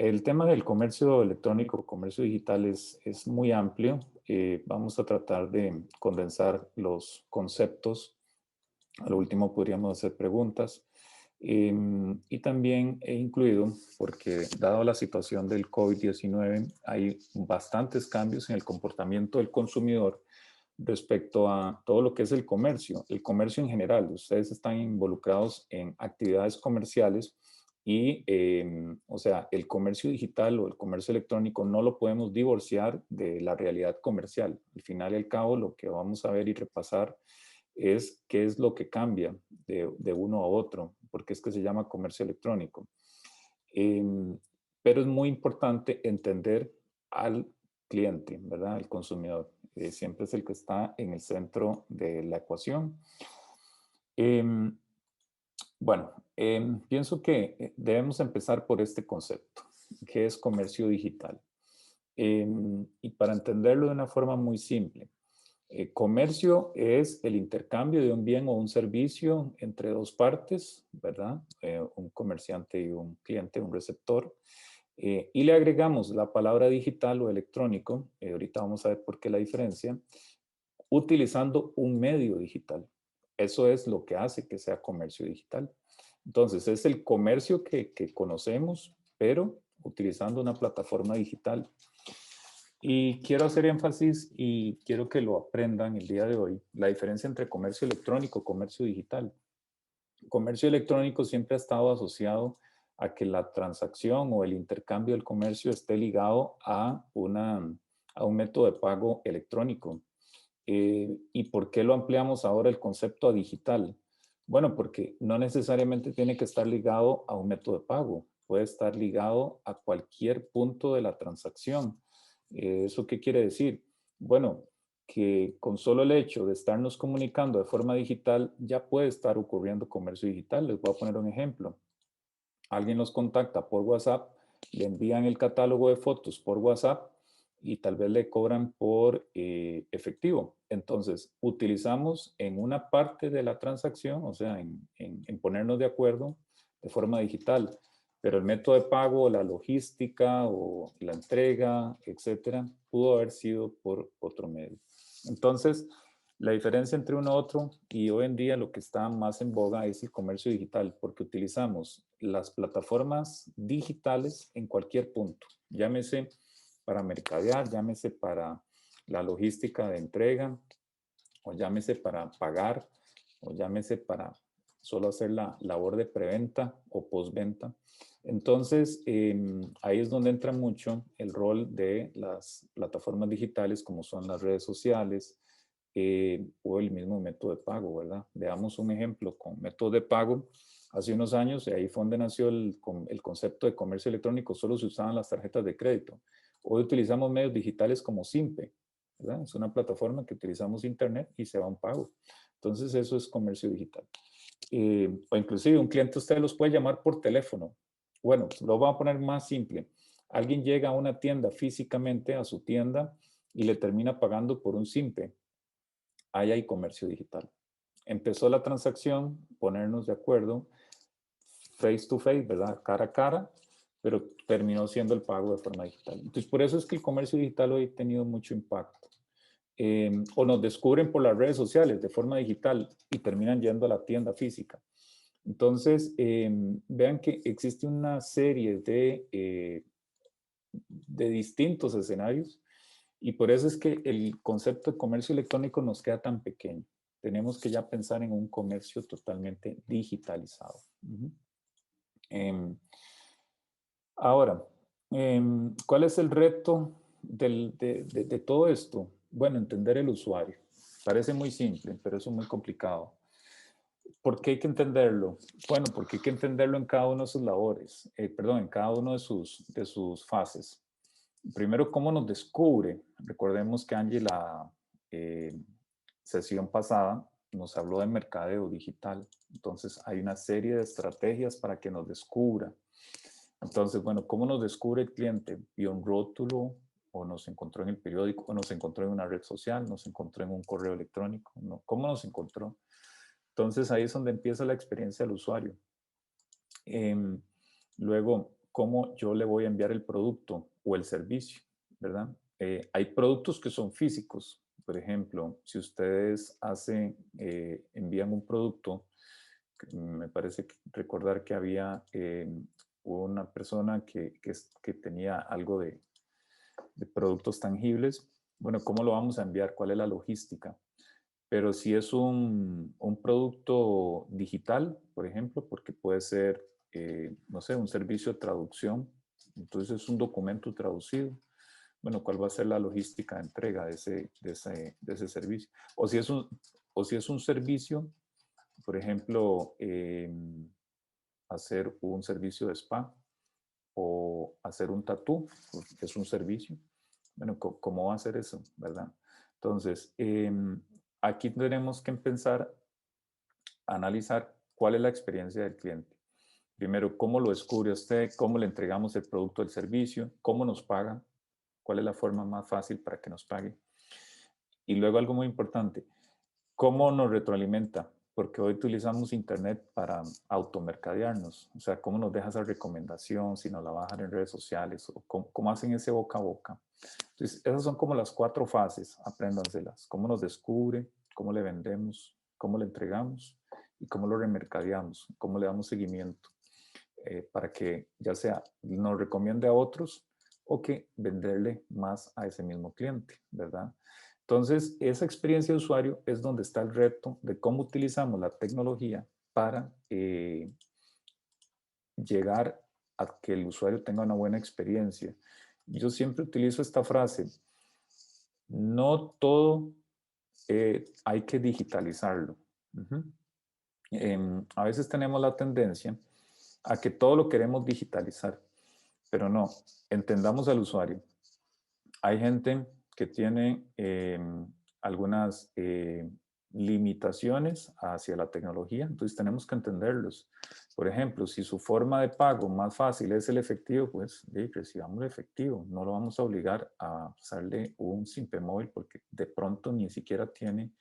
El tema del comercio electrónico, comercio digital es muy amplio. Vamos a tratar de condensar los conceptos. A lo último podríamos hacer preguntas. Y también he incluido, porque dado la situación del COVID-19, hay bastantes cambios en el comportamiento del consumidor respecto a todo lo que es el comercio en general. Ustedes están involucrados en actividades comerciales y, o sea, el comercio digital o el comercio electrónico no lo podemos divorciar de la realidad comercial. Al final y al cabo, lo que vamos a ver y repasar es qué es lo que cambia de uno a otro, porque es que se llama comercio electrónico. Pero es muy importante entender al cliente, ¿verdad? El consumidor. Siempre es el que está en el centro de la ecuación. Em, bueno, pienso que debemos empezar por este concepto, que es comercio digital. Y para entenderlo de una forma muy simple, comercio es el intercambio de un bien o un servicio entre dos partes, ¿verdad? Un comerciante y un cliente, un receptor. Y le agregamos la palabra digital o electrónico, ahorita vamos a ver por qué la diferencia, utilizando un medio digital. Eso es lo que hace que sea comercio digital. Entonces, es el comercio que conocemos, pero utilizando una plataforma digital. Y quiero hacer énfasis y quiero que lo aprendan el día de hoy, la diferencia entre comercio electrónico y comercio digital. Comercio electrónico siempre ha estado asociado a que la transacción o el intercambio del comercio esté ligado a un método de pago electrónico. ¿Y por qué lo ampliamos ahora el concepto a digital? Bueno, porque no necesariamente tiene que estar ligado a un método de pago, puede estar ligado a cualquier punto de la transacción. ¿Eso qué quiere decir? Bueno, que con solo el hecho de estarnos comunicando de forma digital ya puede estar ocurriendo comercio digital. Les voy a poner un ejemplo. Alguien los contacta por WhatsApp, le envían el catálogo de fotos por WhatsApp y tal vez le cobran por efectivo. Entonces, utilizamos en una parte de la transacción, o sea, en ponernos de acuerdo de forma digital, pero el método de pago, la logística o la entrega, etcétera, pudo haber sido por otro medio. Entonces, la diferencia entre uno y otro y hoy en día lo que está más en boga es el comercio digital, porque utilizamos las plataformas digitales en cualquier punto, llámese para mercadear, llámese para la logística de entrega, o llámese para pagar, o llámese para solo hacer la labor de preventa o postventa. Entonces, ahí es donde entra mucho el rol de las plataformas digitales como son las redes sociales, o el mismo método de pago, ¿verdad? Veamos un ejemplo con método de pago. Hace unos años, y ahí fue donde nació el concepto de comercio electrónico, solo se usaban las tarjetas de crédito. Hoy utilizamos medios digitales como Simpe, ¿verdad? Es una plataforma que utilizamos internet y se va a un pago. Entonces, eso es comercio digital. O inclusive un cliente usted los puede llamar por teléfono. Bueno, lo voy a poner más simple. Alguien llega a una tienda físicamente, a su tienda, y le termina pagando por un Simpe. Ahí hay comercio digital. Empezó la transacción, ponernos de acuerdo, face to face, ¿verdad? Cara a cara, pero terminó siendo el pago de forma digital. Entonces, por eso es que el comercio digital hoy ha tenido mucho impacto. O nos descubren por las redes sociales de forma digital y terminan yendo a la tienda física. Entonces, vean que existe una serie de distintos escenarios y por eso es que el concepto de comercio electrónico nos queda tan pequeño. Tenemos que ya pensar en un comercio totalmente digitalizado. Ahora, ¿cuál es el reto de todo esto? Bueno, entender el usuario. Parece muy simple, pero eso es muy complicado. ¿Por qué hay que entenderlo? Bueno, porque hay que entenderlo en cada uno de sus labores, perdón, en cada uno de sus fases. Primero, ¿cómo nos descubre? Recordemos que Angie, la sesión pasada, nos habló de mercadeo digital. Entonces, hay una serie de estrategias para que nos descubra. Entonces, bueno, ¿cómo nos descubre el cliente? ¿Vio un rótulo o nos encontró en el periódico o nos encontró en una red social, nos encontró en un correo electrónico? ¿No? ¿Cómo nos encontró? Entonces, ahí es donde empieza la experiencia del usuario. Luego, cómo yo le voy a enviar el producto o el servicio, ¿verdad? Hay productos que son físicos. Por ejemplo, si ustedes envían un producto, me parece recordar que había una persona que tenía algo de productos tangibles. Bueno, ¿cómo lo vamos a enviar? ¿Cuál es la logística? Pero si es un producto digital, por ejemplo, porque puede ser, no sé, un servicio de traducción, entonces es un documento traducido. Bueno, ¿cuál va a ser la logística de entrega de ese servicio? O si es un servicio, por ejemplo, hacer un servicio de spa o hacer un tatú, es un servicio. Bueno, ¿cómo va a ser eso, verdad? Entonces, aquí tenemos que empezar a analizar cuál es la experiencia del cliente. Primero, ¿cómo lo descubre usted? ¿Cómo le entregamos el producto o el servicio? ¿Cómo nos paga? ¿Cuál es la forma más fácil para que nos pague? Y luego algo muy importante, ¿cómo nos retroalimenta? Porque hoy utilizamos Internet para automercadearnos. O sea, ¿cómo nos deja esa recomendación? Si nos la bajan en redes sociales, o cómo hacen ese boca a boca. Entonces, esas son como las 4 fases, apréndanselas. ¿Cómo nos descubre? ¿Cómo le vendemos? ¿Cómo le entregamos? Y cómo lo remercadeamos, cómo le damos seguimiento para que ya sea nos recomiende a otros o que venderle más a ese mismo cliente, ¿verdad? Entonces, esa experiencia de usuario es donde está el reto de cómo utilizamos la tecnología para llegar a que el usuario tenga una buena experiencia. Yo siempre utilizo esta frase, no todo hay que digitalizarlo. Uh-huh. A veces tenemos la tendencia a que todo lo queremos digitalizar, pero no, entendamos al usuario. Hay gente que tiene algunas limitaciones hacia la tecnología, entonces tenemos que entenderlos. Por ejemplo, si su forma de pago más fácil es el efectivo, pues recibamos el efectivo. No lo vamos a obligar a pasarle un Simpe móvil porque de pronto ni siquiera tiene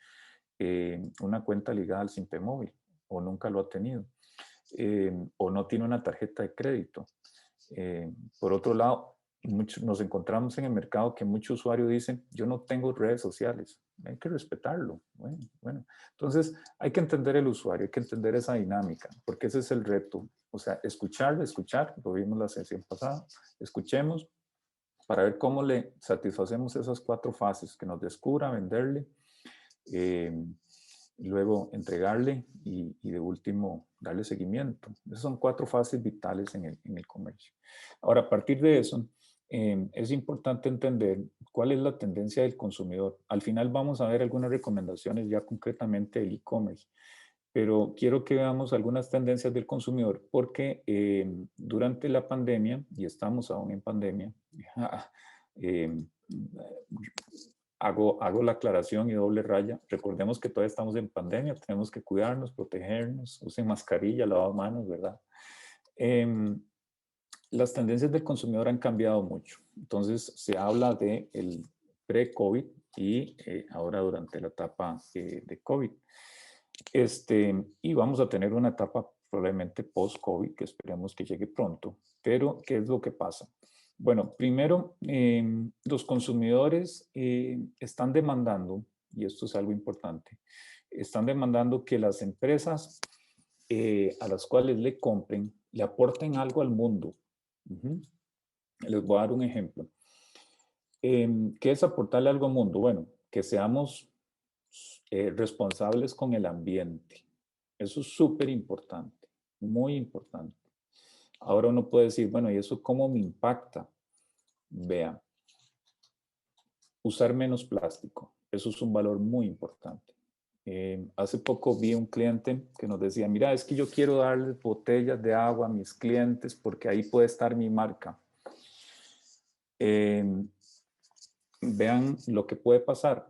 una cuenta ligada al Simpe móvil o nunca lo ha tenido. O no tiene una tarjeta de crédito. Por otro lado, nos encontramos en el mercado que muchos usuarios dicen, yo no tengo redes sociales. Hay que respetarlo. Bueno. Entonces, hay que entender el usuario, hay que entender esa dinámica, porque ese es el reto. O sea, escuchar, lo vimos la sesión pasada, escuchemos para ver cómo le satisfacemos esas 4 fases, que nos descubra, venderle, luego entregarle y de último darle seguimiento. Esas son 4 fases vitales en el comercio. Ahora, a partir de eso, es importante entender cuál es la tendencia del consumidor. Al final vamos a ver algunas recomendaciones ya concretamente del e-commerce, pero quiero que veamos algunas tendencias del consumidor porque durante la pandemia, y estamos aún en pandemia, eh, hago la aclaración y doble raya. Recordemos que todavía estamos en pandemia, tenemos que cuidarnos, protegernos, usen mascarilla, lavado de manos, ¿verdad? Las tendencias del consumidor han cambiado mucho. Entonces, se habla de el pre-COVID y ahora durante la etapa de COVID. Y vamos a tener una etapa probablemente post-COVID, que esperemos que llegue pronto. Pero, ¿qué es lo que pasa? Bueno, primero, los consumidores están demandando, y esto es algo importante, están demandando que las empresas a las cuales le compren, le aporten algo al mundo. Uh-huh. Les voy a dar un ejemplo. ¿Qué es aportarle algo al mundo? Bueno, que seamos responsables con el ambiente. Eso es súper importante, muy importante. Ahora uno puede decir, bueno, ¿y eso cómo me impacta? Vea, usar menos plástico. Eso es un valor muy importante. Hace poco vi un cliente que nos decía, mira, es que yo quiero darles botellas de agua a mis clientes porque ahí puede estar mi marca. Vean lo que puede pasar.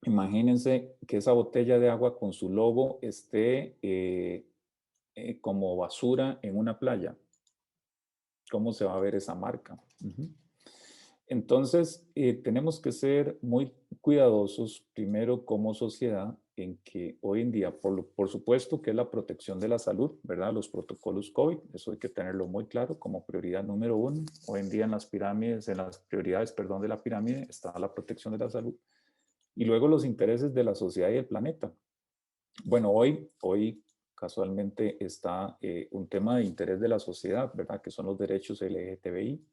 Imagínense que esa botella de agua con su logo esté como basura en una playa. ¿Cómo se va a ver esa marca? Uh-huh. Entonces, tenemos que ser muy cuidadosos, primero como sociedad, en que hoy en día, por supuesto que es la protección de la salud, ¿verdad? Los protocolos COVID, eso hay que tenerlo muy claro como prioridad número uno. Hoy en día en las pirámides, en las prioridades, perdón, de la pirámide está la protección de la salud y luego los intereses de la sociedad y el planeta. Bueno, hoy casualmente está un tema de interés de la sociedad, ¿verdad? Que son los derechos LGTBI.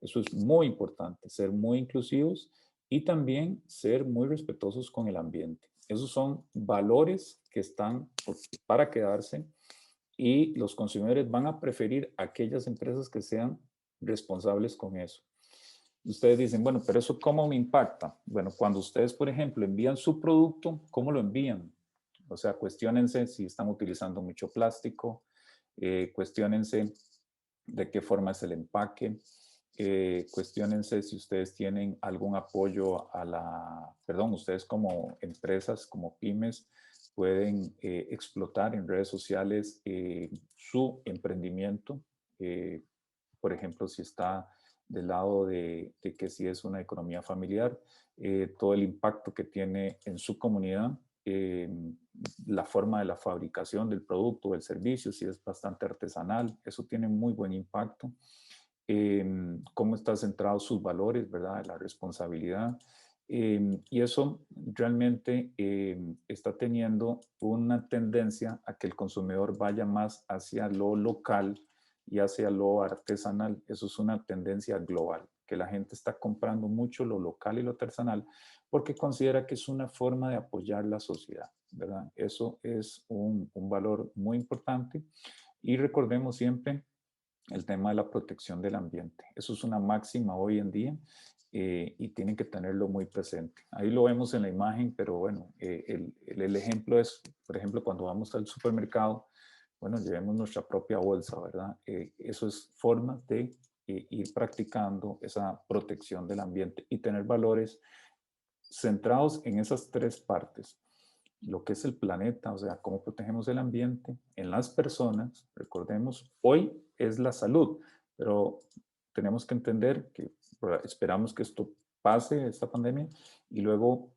Eso es muy importante, ser muy inclusivos y también ser muy respetuosos con el ambiente. Esos son valores que están para quedarse y los consumidores van a preferir aquellas empresas que sean responsables con eso. Ustedes dicen, bueno, pero eso ¿cómo me impacta? Bueno, cuando ustedes, por ejemplo, envían su producto, ¿cómo lo envían? O sea, cuestionense si están utilizando mucho plástico, cuestionense de qué forma es el empaque, cuestionense si ustedes tienen algún apoyo a perdón, ustedes como empresas, como pymes, pueden explotar en redes sociales su emprendimiento. Eh, por ejemplo, si está del lado de que si es una economía familiar, todo el impacto que tiene en su comunidad, eh, la forma de la fabricación del producto o el servicio, si es bastante artesanal, eso tiene muy buen impacto. Cómo están centrados sus valores, ¿verdad? La responsabilidad. Y eso realmente está teniendo una tendencia a que el consumidor vaya más hacia lo local y hacia lo artesanal. Eso es una tendencia global, que la gente está comprando mucho lo local y lo artesanal porque considera que es una forma de apoyar la sociedad, ¿verdad? Eso es un valor muy importante y recordemos siempre el tema de la protección del ambiente. Eso es una máxima hoy en día y tienen que tenerlo muy presente. Ahí lo vemos en la imagen, pero bueno, el ejemplo es, por ejemplo, cuando vamos al supermercado, bueno, llevemos nuestra propia bolsa, ¿verdad? Eso es forma de ir practicando esa protección del ambiente y tener valores centrados en esas tres partes. Lo que es el planeta, o sea, cómo protegemos el ambiente, en las personas, recordemos, hoy es la salud, pero tenemos que entender que esperamos que esto pase, esta pandemia, y luego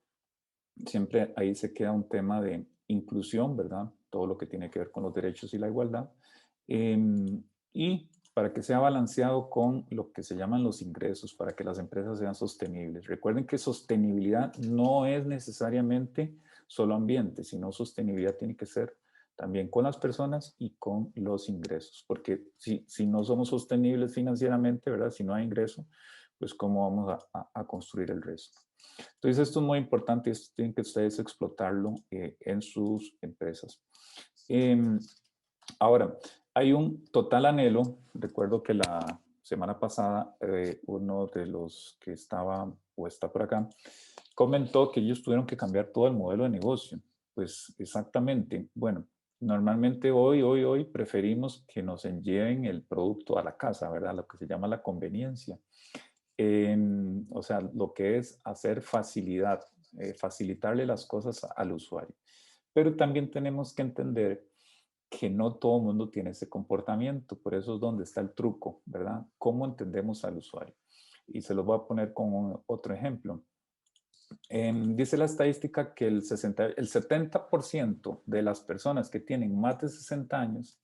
siempre ahí se queda un tema de inclusión, ¿verdad? Todo lo que tiene que ver con los derechos y la igualdad. Y para que sea balanceado con lo que se llaman los ingresos, para que las empresas sean sostenibles. Recuerden que sostenibilidad no es necesariamente solo ambiente, sino sostenibilidad tiene que ser también con las personas y con los ingresos, porque si no somos sostenibles financieramente, ¿verdad? Si no hay ingreso, pues cómo vamos a construir el resto. Entonces, esto es muy importante, esto tienen que ustedes explotarlo en sus empresas. Eh, Ahora, hay un total anhelo. Recuerdo que la semana pasada uno de los que estaba o está por acá comentó que ellos tuvieron que cambiar todo el modelo de negocio. Pues exactamente. Bueno, normalmente hoy preferimos que nos lleven el producto a la casa, ¿verdad? Lo que se llama la conveniencia. O sea, lo que es hacer facilidad, facilitarle las cosas al usuario. Pero también tenemos que entender que no todo el mundo tiene ese comportamiento, por eso es donde está el truco, ¿verdad? ¿Cómo entendemos al usuario? Y se los voy a poner con otro ejemplo. Dice la estadística que el 70% de las personas que tienen más de 60 años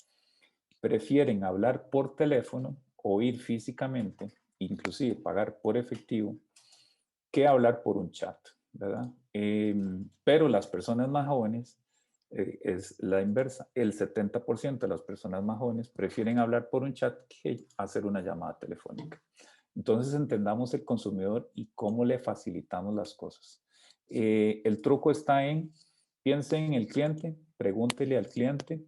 prefieren hablar por teléfono o ir físicamente, inclusive pagar por efectivo, que hablar por un chat, ¿verdad? Pero las personas más jóvenes es la inversa. El 70% de las personas más jóvenes prefieren hablar por un chat que hacer una llamada telefónica. Entonces entendamos el consumidor y cómo le facilitamos las cosas. El truco está en, piense en el cliente, pregúntele al cliente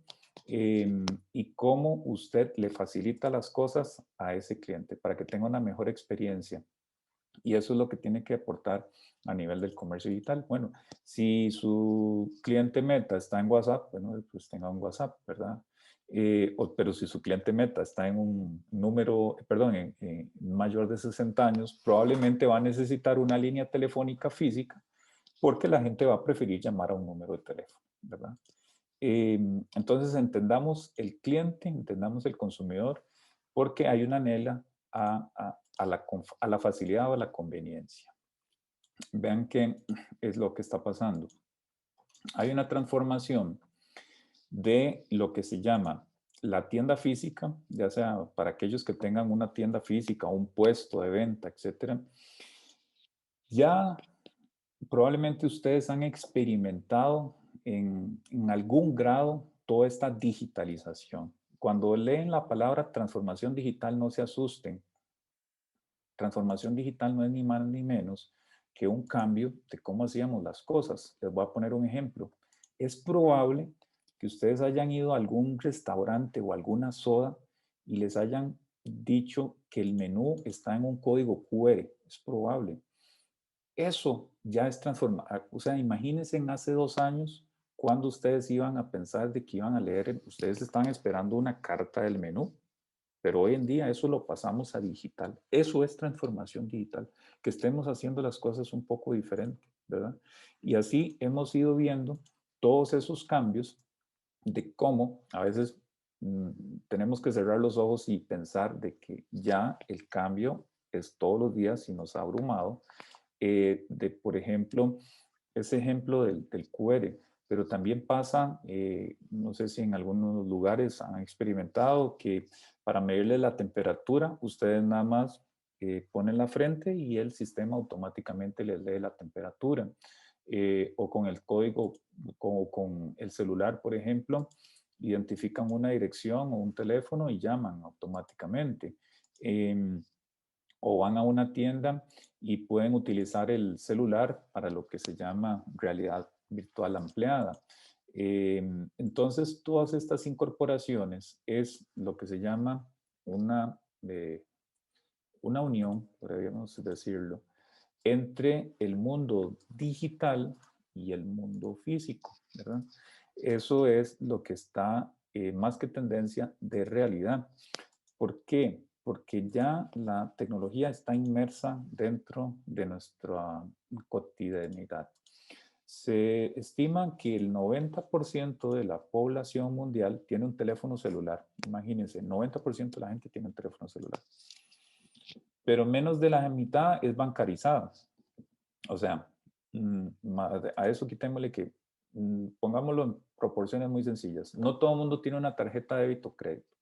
y cómo usted le facilita las cosas a ese cliente para que tenga una mejor experiencia. Y eso es lo que tiene que aportar a nivel del comercio digital. Bueno, si su cliente meta está en WhatsApp, bueno, pues tenga un WhatsApp, ¿verdad? Pero si su cliente meta está en un número, perdón, en mayor de 60 años, probablemente va a necesitar una línea telefónica física porque la gente va a preferir llamar a un número de teléfono, ¿verdad? Entonces entendamos el cliente, entendamos el consumidor, porque hay una anhela a la facilidad o a la conveniencia. Vean qué es lo que está pasando. Hay una transformación de lo que se llama la tienda física, ya sea para aquellos que tengan una tienda física, un puesto de venta, etcétera. Ya probablemente ustedes han experimentado en algún grado toda esta digitalización. Cuando leen la palabra transformación digital, no se asusten. Transformación digital no es ni más ni menos que un cambio de cómo hacíamos las cosas. Les voy a poner un ejemplo. Es probable que ustedes hayan ido a algún restaurante o alguna soda y les hayan dicho que el menú está en un código QR. Es probable. Eso ya es transformar. O sea, imagínense en hace 2 años cuando ustedes iban a pensar de que iban a leer, ustedes estaban esperando una carta del menú, pero hoy en día eso lo pasamos a digital. Eso es transformación digital, que estemos haciendo las cosas un poco diferente, ¿verdad? Y así hemos ido viendo todos esos cambios de cómo a veces tenemos que cerrar los ojos y pensar de que ya el cambio es todos los días y nos ha abrumado. Por ejemplo, ese ejemplo del QR, pero también pasa, no sé si en algunos lugares han experimentado que para medirle la temperatura, ustedes nada más ponen la frente y el sistema automáticamente les lee la temperatura. O con el código, como con el celular, por ejemplo, identifican una dirección o un teléfono y llaman automáticamente. O van a una tienda y pueden utilizar el celular para lo que se llama realidad virtual ampliada. Entonces, todas estas incorporaciones es lo que se llama una unión, podríamos decirlo, entre el mundo digital y el mundo físico, ¿verdad? Eso es lo que está más que tendencia de realidad. ¿Por qué? Porque ya la tecnología está inmersa dentro de nuestra cotidianidad. Se estima que el 90% de la población mundial tiene un teléfono celular. Imagínense, el 90% de la gente tiene un teléfono celular. Pero menos de la mitad es bancarizada. O sea, a eso quitémosle que pongámoslo en proporciones muy sencillas. No todo el mundo tiene una tarjeta de débito o crédito,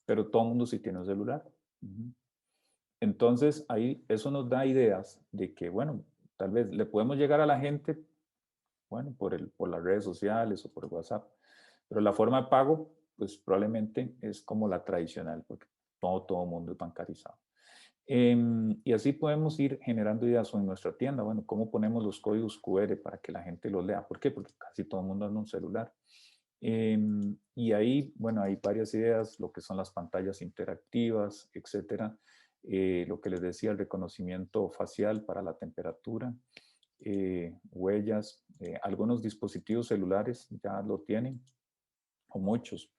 pero todo el mundo sí tiene un celular. Entonces, ahí eso nos da ideas de que, bueno, tal vez le podemos llegar a la gente, bueno, por las redes sociales o por WhatsApp, pero la forma de pago, pues probablemente es como la tradicional, porque todo el mundo es bancarizado. Y así podemos ir generando ideas en nuestra tienda. Bueno, ¿cómo ponemos los códigos QR para que la gente los lea? ¿Por qué? Porque casi todo el mundo anda en un celular. Y ahí, bueno, hay varias ideas, lo que son las pantallas interactivas, etcétera. Lo que les decía, el reconocimiento facial para la temperatura, huellas, algunos dispositivos celulares ya lo tienen, o muchos,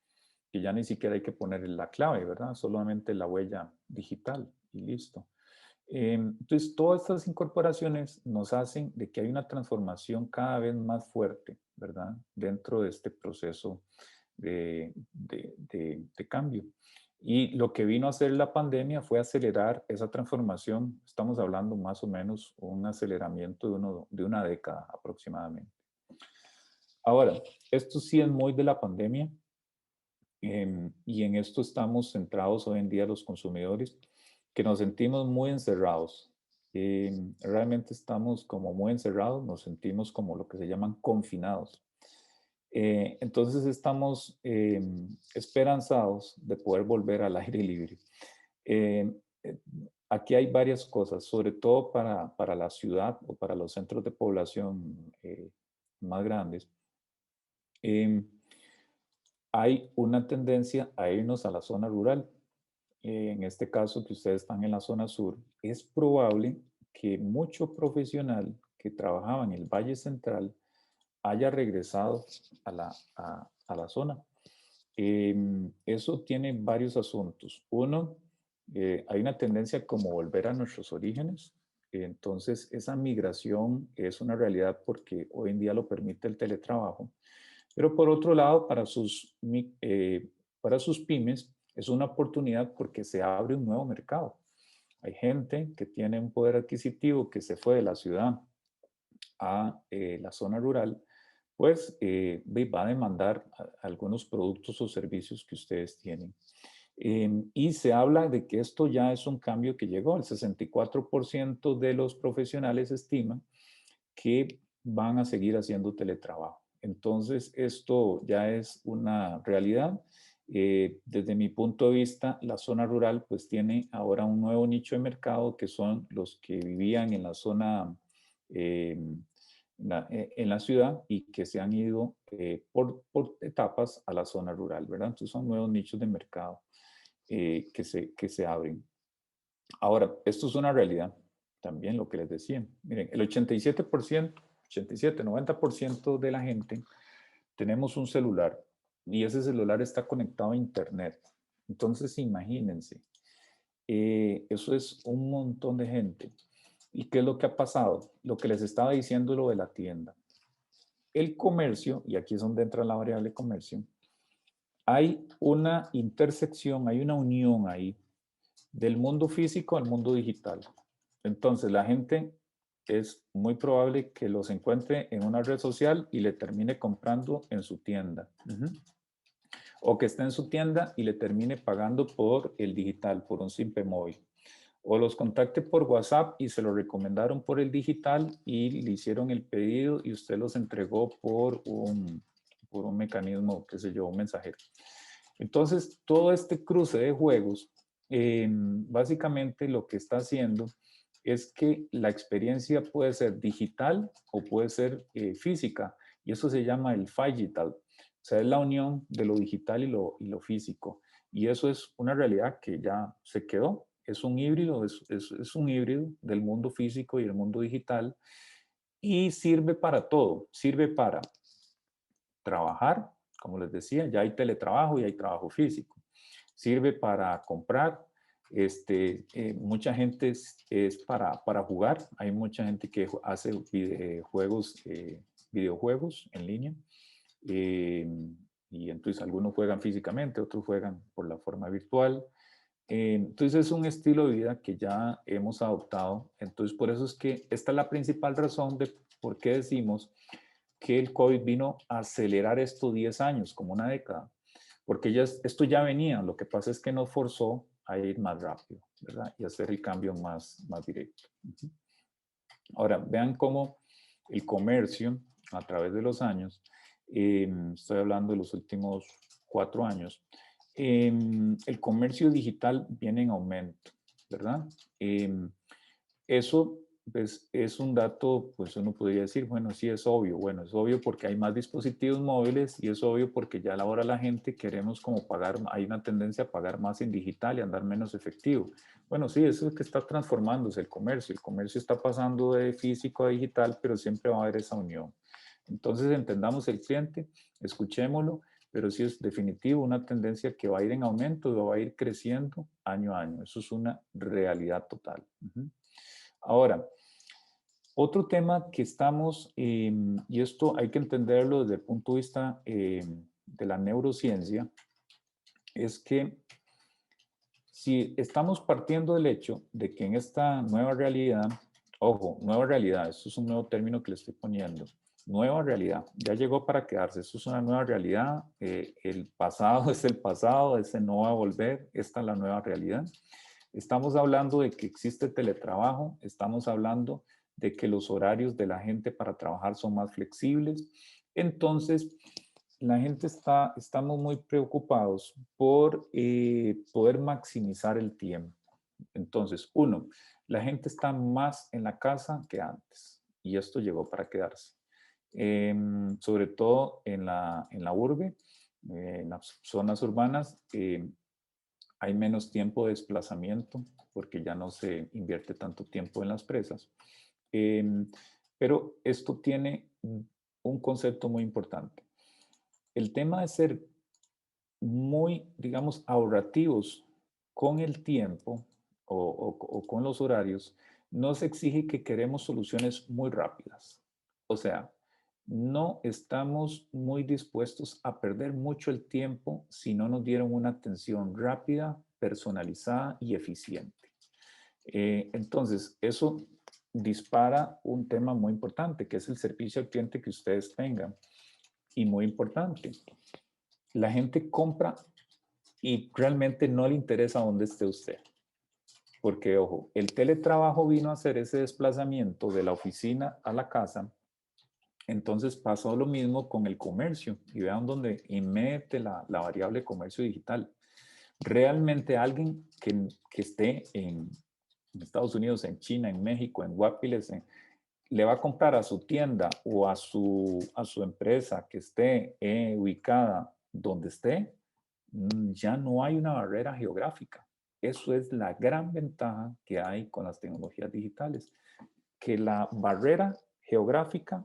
que ya ni siquiera hay que poner la clave, ¿verdad? Solamente la huella digital y listo. Entonces, todas estas incorporaciones nos hacen de que hay una transformación cada vez más fuerte, ¿verdad? Dentro de este proceso de cambio. Y lo que vino a hacer la pandemia fue acelerar esa transformación. Estamos hablando más o menos un aceleramiento de una década aproximadamente. Ahora, esto sí es muy de la pandemia, y en esto estamos centrados hoy en día los consumidores, que nos sentimos muy encerrados. Realmente estamos como muy encerrados, nos sentimos como lo que se llaman confinados. Entonces estamos esperanzados de poder volver al aire libre. Eh, eh, Aquí hay varias cosas, sobre todo para la ciudad o para los centros de población más grandes. Em, Hay una tendencia a irnos a la zona rural. En este caso que ustedes están en la zona sur, es probable que mucho profesional que trabajaba en el Valle Central haya regresado a la zona. Eso tiene varios asuntos. Uno, hay una tendencia como volver a nuestros orígenes. Entonces, esa migración es una realidad porque hoy en día lo permite el teletrabajo. Pero por otro lado, para sus pymes es una oportunidad porque se abre un nuevo mercado. Hay gente que tiene un poder adquisitivo que se fue de la ciudad a la zona rural, pues va a demandar algunos productos o servicios que ustedes tienen. Y se habla de que esto ya es un cambio que llegó. El 64% de los profesionales estiman que van a seguir haciendo teletrabajo. Entonces, esto ya es una realidad. Desde mi punto de vista, la zona rural pues tiene ahora un nuevo nicho de mercado que son los que vivían en la zona, eh, en la ciudad y que se han ido por etapas a la zona rural, ¿verdad? Entonces son nuevos nichos de mercado que se abren. Ahora, esto es una realidad, también lo que les decía. Miren, el 87%, 87, 90% de la gente tenemos un celular y ese celular está conectado a Internet. Entonces, imagínense, eso es un montón de gente. ¿Y qué es lo que ha pasado? Lo que les estaba diciendo lo de la tienda. El comercio, y aquí es donde entra la variable comercio, hay una intersección, hay una unión ahí del mundo físico al mundo digital. Entonces, la gente es muy probable que los encuentre en una red social y le termine comprando en su tienda. O que esté en su tienda y le termine pagando por el digital, por un simple móvil. O los contacte por WhatsApp y se lo recomendaron por el digital y le hicieron el pedido y usted los entregó por un mecanismo, qué sé yo, un mensajero. Entonces, todo este cruce de juegos, básicamente lo que está haciendo es que la experiencia puede ser digital o puede ser física, y eso se llama el phygital, o sea, es la unión de lo digital y lo físico, y eso es una realidad que ya se quedó, es un híbrido, es un híbrido del mundo físico y el mundo digital, y sirve para todo, sirve para trabajar, como les decía, ya hay teletrabajo y hay trabajo físico. Sirve para comprar, mucha gente es para jugar, hay mucha gente que hace videojuegos en línea, eh, y entonces algunos juegan físicamente, otros juegan por la forma virtual. Entonces es un estilo de vida que ya hemos adoptado, entonces por eso es que esta es la principal razón de por qué decimos que el COVID vino a acelerar esto 10 años, como una década, porque esto ya venía, lo que pasa es que nos forzó a ir más rápido, ¿verdad? Y hacer el cambio más directo. Ahora, vean cómo el comercio, a través de los años, estoy hablando de los últimos 4 años, el comercio digital viene en aumento, ¿verdad? Eso pues, es un dato, pues uno podría decir, bueno, sí es obvio. Bueno, es obvio porque hay más dispositivos móviles y es obvio porque ya a la hora la gente queremos como pagar, hay una tendencia a pagar más en digital y andar menos efectivo. Bueno, sí, eso es que está transformándose el comercio. El comercio está pasando de físico a digital, pero siempre va a haber esa unión. Entonces entendamos el cliente, escuchémoslo, pero sí es definitivo una tendencia que va a ir en aumento y va a ir creciendo año a año. Eso es una realidad total. Ahora, otro tema que estamos, y esto hay que entenderlo desde el punto de vista de la neurociencia, es que si estamos partiendo del hecho de que en esta nueva realidad, ojo, nueva realidad, esto es un nuevo término que le estoy poniendo, nueva realidad, ya llegó para quedarse, esto es una nueva realidad, el pasado es el pasado, ese no va a volver, esta es la nueva realidad. Estamos hablando de que existe teletrabajo, estamos hablando de que los horarios de la gente para trabajar son más flexibles. Entonces, la gente estamos muy preocupados por poder maximizar el tiempo. Entonces, uno, la gente está más en la casa que antes y esto llegó para quedarse. Sobre todo en la urbe, en las zonas urbanas, hay menos tiempo de desplazamiento porque ya no se invierte tanto tiempo en las presas. Pero esto tiene un concepto muy importante. El tema de ser muy, digamos, ahorrativos con el tiempo o con los horarios, nos exige que queremos soluciones muy rápidas. O sea, no estamos muy dispuestos a perder mucho el tiempo si no nos dieron una atención rápida, personalizada y eficiente. Entonces, eso dispara un tema muy importante, que es el servicio al cliente que ustedes tengan. Y muy importante, la gente compra y realmente no le interesa dónde esté usted. Porque, ojo, el teletrabajo vino a hacer ese desplazamiento de la oficina a la casa. Entonces pasó lo mismo con el comercio. Y vean dónde mete la variable comercio digital. Realmente alguien que esté en Estados Unidos, en China, en México, en Guapiles, le va a comprar a su tienda o a su empresa que esté ubicada donde esté, ya no hay una barrera geográfica. Eso es la gran ventaja que hay con las tecnologías digitales, que la barrera geográfica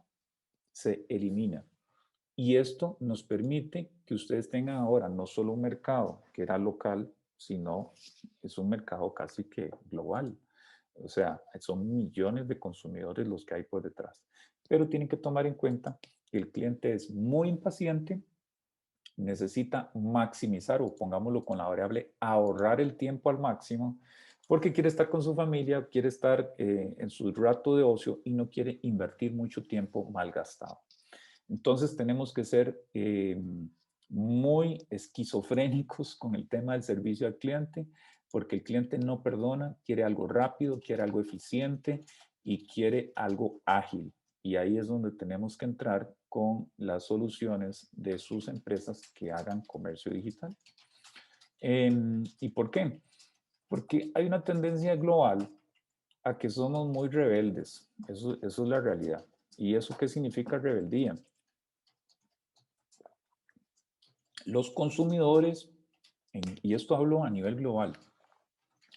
se elimina. Y esto nos permite que ustedes tengan ahora no solo un mercado que era local, sino es un mercado casi que global. O sea, son millones de consumidores los que hay por detrás. Pero tienen que tomar en cuenta que el cliente es muy impaciente, necesita maximizar o pongámoslo con la variable ahorrar el tiempo al máximo porque quiere estar con su familia, quiere estar en su rato de ocio y no quiere invertir mucho tiempo mal gastado. Entonces tenemos que ser muy esquizofrénicos con el tema del servicio al cliente, porque el cliente no perdona, quiere algo rápido, quiere algo eficiente y quiere algo ágil. Y ahí es donde tenemos que entrar con las soluciones de sus empresas que hagan comercio digital. ¿Y por qué? Porque hay una tendencia global a que somos muy rebeldes. Eso es la realidad. ¿Y eso qué significa rebeldía? Los consumidores, y esto hablo a nivel global,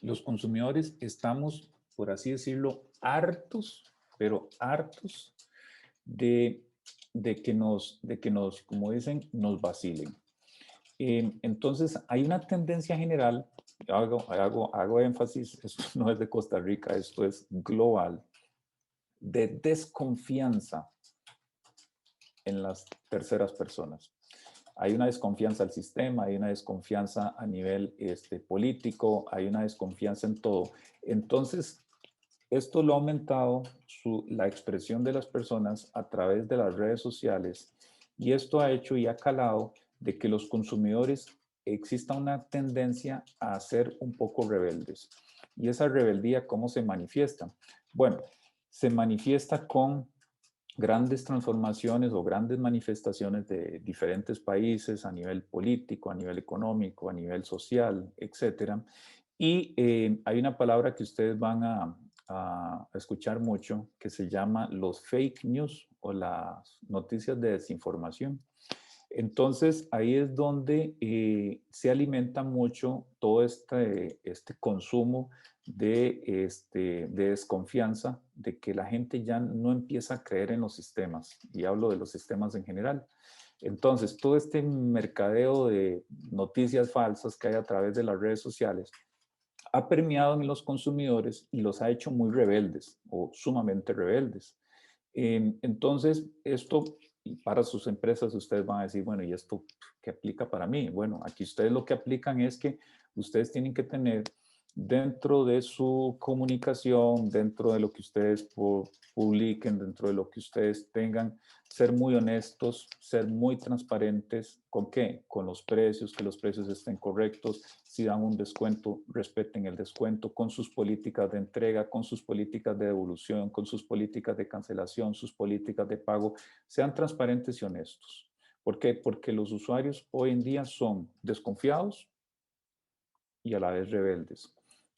los consumidores estamos, por así decirlo, hartos, pero hartos de, de que nos, como dicen, nos vacilen. Entonces, hay una tendencia general, hago énfasis, esto no es de Costa Rica, esto es global, de desconfianza en las terceras personas. Hay una desconfianza al sistema, hay una desconfianza a nivel político, hay una desconfianza en todo. Entonces, esto lo ha aumentado la expresión de las personas a través de las redes sociales y esto ha hecho y ha calado de que los consumidores exista una tendencia a ser un poco rebeldes. ¿Y esa rebeldía cómo se manifiesta? Bueno, se manifiesta con grandes transformaciones o grandes manifestaciones de diferentes países a nivel político, a nivel económico, a nivel social, etcétera. Y hay una palabra que ustedes van a escuchar mucho que se llama los fake news o las noticias de desinformación. Entonces, ahí es donde se alimenta mucho todo este consumo de desconfianza, de que la gente ya no empieza a creer en los sistemas, y hablo de los sistemas en general. Entonces, todo este mercadeo de noticias falsas que hay a través de las redes sociales ha permeado en los consumidores y los ha hecho muy rebeldes o sumamente rebeldes. Entonces, esto para sus empresas, ustedes van a decir, bueno, ¿y esto qué aplica para mí? Bueno, aquí ustedes lo que aplican es que ustedes tienen que tener dentro de su comunicación, dentro de lo que ustedes publiquen, dentro de lo que ustedes tengan, ser muy honestos, ser muy transparentes. ¿Con qué? Con los precios, que los precios estén correctos. Si dan un descuento, respeten el descuento, con sus políticas de entrega, con sus políticas de devolución, con sus políticas de cancelación, sus políticas de pago. Sean transparentes y honestos. ¿Por qué? Porque los usuarios hoy en día son desconfiados y a la vez rebeldes.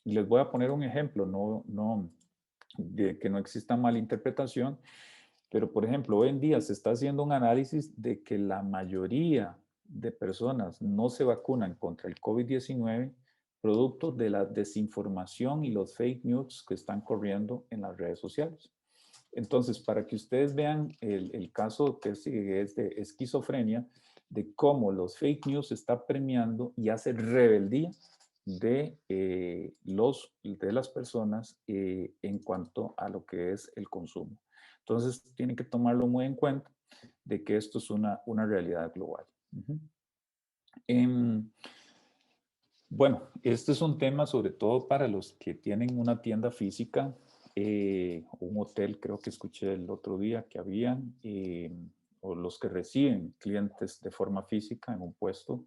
Y les voy a poner un ejemplo, de que no exista malinterpretación, pero por ejemplo, hoy en día se está haciendo un análisis de que la mayoría de personas no se vacunan contra el COVID-19 producto de la desinformación y los fake news que están corriendo en las redes sociales. Entonces, para que ustedes vean el caso que es de esquizofrenia, de cómo los fake news está premiando y hace rebeldía de las personas en cuanto a lo que es el consumo. Entonces, tienen que tomarlo muy en cuenta de que esto es una realidad global. Uh -huh. Bueno, este es un tema sobre todo para los que tienen una tienda física, un hotel, creo que escuché el otro día que habían, o los que reciben clientes de forma física en un puesto.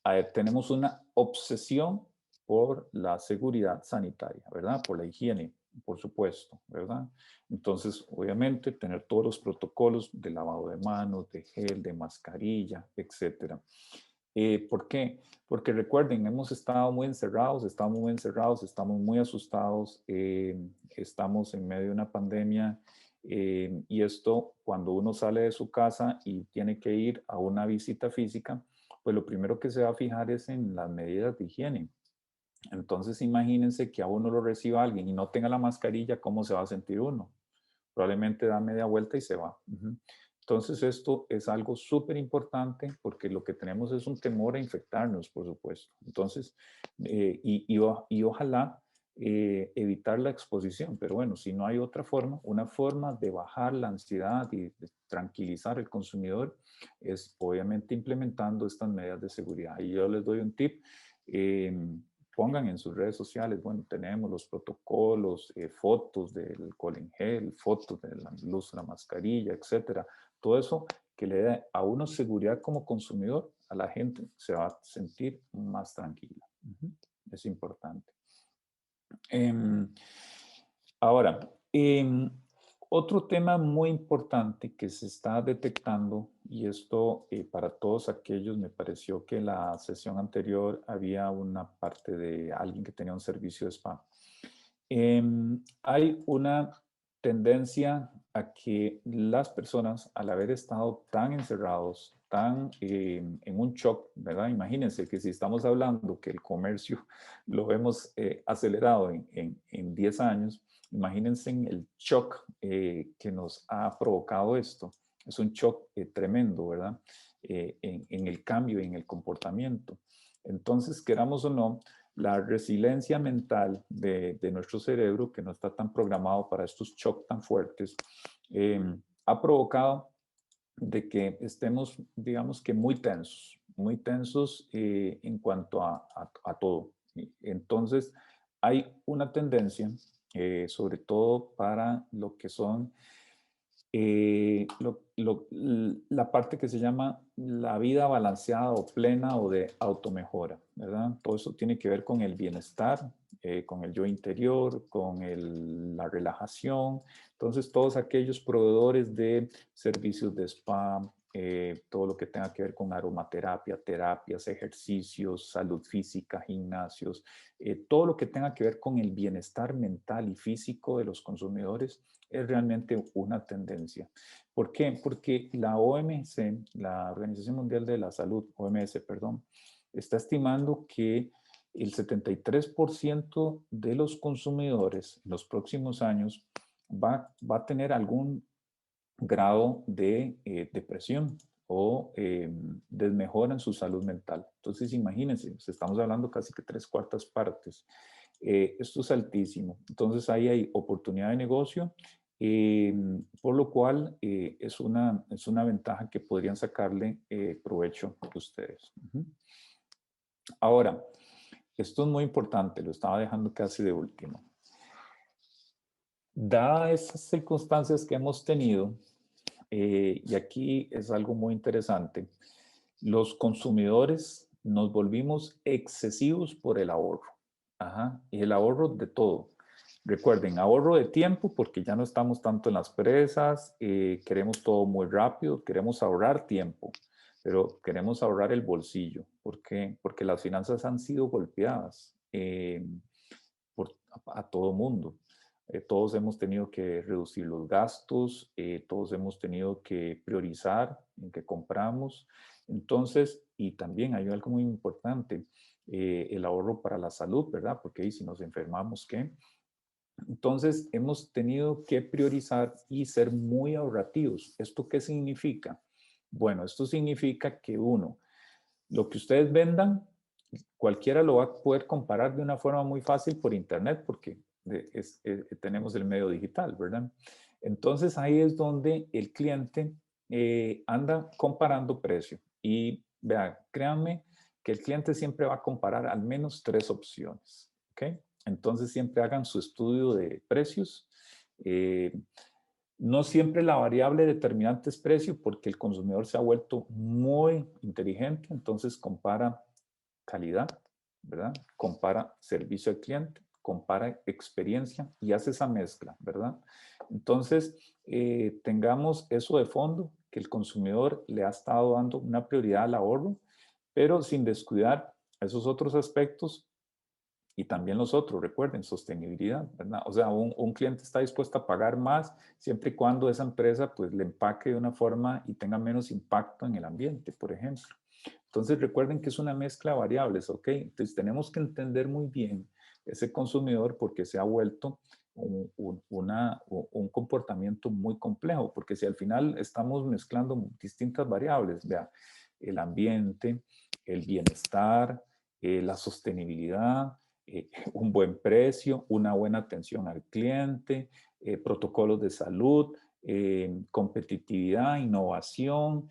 A ver, tenemos una obsesión por la seguridad sanitaria, ¿verdad? Por la higiene, por supuesto, ¿verdad? Entonces, obviamente, tener todos los protocolos de lavado de manos, de gel, de mascarilla, etcétera. ¿Por qué? Porque recuerden, hemos estado muy encerrados, estamos muy encerrados, estamos muy asustados, estamos en medio de una pandemia y esto cuando uno sale de su casa y tiene que ir a una visita física, pues lo primero que se va a fijar es en las medidas de higiene. Entonces imagínense que a uno lo reciba alguien y no tenga la mascarilla, ¿cómo se va a sentir uno? Probablemente da media vuelta y se va. Entonces esto es algo súper importante porque lo que tenemos es un temor a infectarnos, por supuesto. Entonces, y ojalá evitar la exposición, pero bueno, si no hay otra forma, una forma de bajar la ansiedad y de tranquilizar al consumidor es obviamente implementando estas medidas de seguridad. Y yo les doy un tip. Pongan en sus redes sociales, bueno, tenemos los protocolos, fotos del alcohol en gel, fotos de la luz de la mascarilla, etcétera. Todo eso que le da a uno seguridad como consumidor, a la gente se va a sentir más tranquila. Es importante. Em, Ahora, otro tema muy importante que se está detectando, y esto para todos aquellos, me pareció que en la sesión anterior había una parte de alguien que tenía un servicio de spa. Hay una tendencia a que las personas, al haber estado tan encerrados, tan en un shock, ¿verdad? Imagínense que si estamos hablando que el comercio lo hemos acelerado en 10 años, imagínense en el shock que nos ha provocado esto. Es un shock tremendo, ¿verdad? En el cambio y en el comportamiento. Entonces, queramos o no, la resiliencia mental de nuestro cerebro, que no está tan programado para estos shocks tan fuertes, eh, ha provocado de que estemos, digamos que muy tensos en cuanto a todo. Entonces, hay una tendencia, sobre todo para lo que son la parte que se llama la vida balanceada o plena o de automejora, ¿verdad? Todo eso tiene que ver con el bienestar, con el yo interior, con la relajación. Entonces, todos aquellos proveedores de servicios de spa, todo lo que tenga que ver con aromaterapia, terapias, ejercicios, salud física, gimnasios, todo lo que tenga que ver con el bienestar mental y físico de los consumidores es realmente una tendencia. ¿Por qué? Porque la OMC, la Organización Mundial de la Salud, OMS, perdón, está estimando que el 73% de los consumidores en los próximos años va a tener algún grado de depresión o desmejora en su salud mental. Entonces, imagínense, estamos hablando casi que tres cuartas partes. Esto es altísimo. Entonces, ahí hay oportunidad de negocio, por lo cual es una ventaja que podrían sacarle provecho a ustedes. Ahora, esto es muy importante, lo estaba dejando casi de último. Dadas esas circunstancias que hemos tenido, y aquí es algo muy interesante, los consumidores nos volvimos excesivos por el ahorro. Ajá, y el ahorro de todo. Recuerden, ahorro de tiempo porque ya no estamos tanto en las presas, queremos todo muy rápido, queremos ahorrar tiempo, pero queremos ahorrar el bolsillo. ¿Por qué? Porque las finanzas han sido golpeadas a todo mundo. Todos hemos tenido que reducir los gastos, todos hemos tenido que priorizar en qué compramos. Entonces, y también hay algo muy importante, el ahorro para la salud, ¿verdad? Porque ahí si nos enfermamos, ¿qué? Entonces, hemos tenido que priorizar y ser muy ahorrativos. ¿Esto qué significa? Bueno, esto significa que uno, lo que ustedes vendan, cualquiera lo va a poder comparar de una forma muy fácil por internet porque tenemos el medio digital, ¿verdad? Entonces ahí es donde el cliente anda comparando precio. Y vean, créanme que el cliente siempre va a comparar al menos 3 opciones. ¿Ok? Entonces siempre hagan su estudio de precios. No siempre la variable determinante es precio porque el consumidor se ha vuelto muy inteligente, entonces compara calidad, ¿verdad? Compara servicio al cliente, compara experiencia y hace esa mezcla, ¿verdad? Entonces, tengamos eso de fondo, que el consumidor le ha estado dando una prioridad al ahorro, pero sin descuidar esos otros aspectos y también los otros, recuerden, sostenibilidad, ¿verdad? O sea, un cliente está dispuesto a pagar más siempre y cuando esa empresa pues le empaque de una forma y tenga menos impacto en el ambiente, por ejemplo. Entonces recuerden que es una mezcla de variables, ¿ok? Entonces tenemos que entender muy bien ese consumidor porque se ha vuelto un comportamiento muy complejo, porque si al final estamos mezclando distintas variables, vea, el ambiente, el bienestar, la sostenibilidad, un buen precio, una buena atención al cliente, protocolos de salud, competitividad, innovación,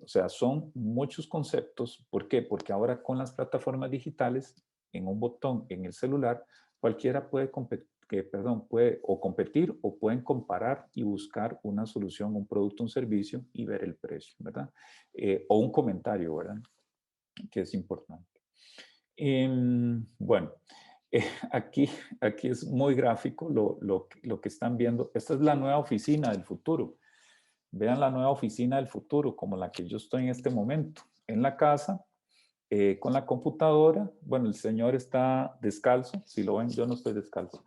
o sea, son muchos conceptos. ¿Por qué? Porque ahora con las plataformas digitales, en un botón en el celular, cualquiera puede competir, puede o competir o pueden comparar y buscar una solución, un producto, un servicio y ver el precio, ¿verdad? O un comentario, ¿verdad? Que es importante. Bueno, aquí, aquí es muy gráfico lo que están viendo. Esta es la nueva oficina del futuro. Vean la nueva oficina del futuro, como la que yo estoy en este momento, en la casa, con la computadora. Bueno, el señor está descalzo, si lo ven, yo no estoy descalzo.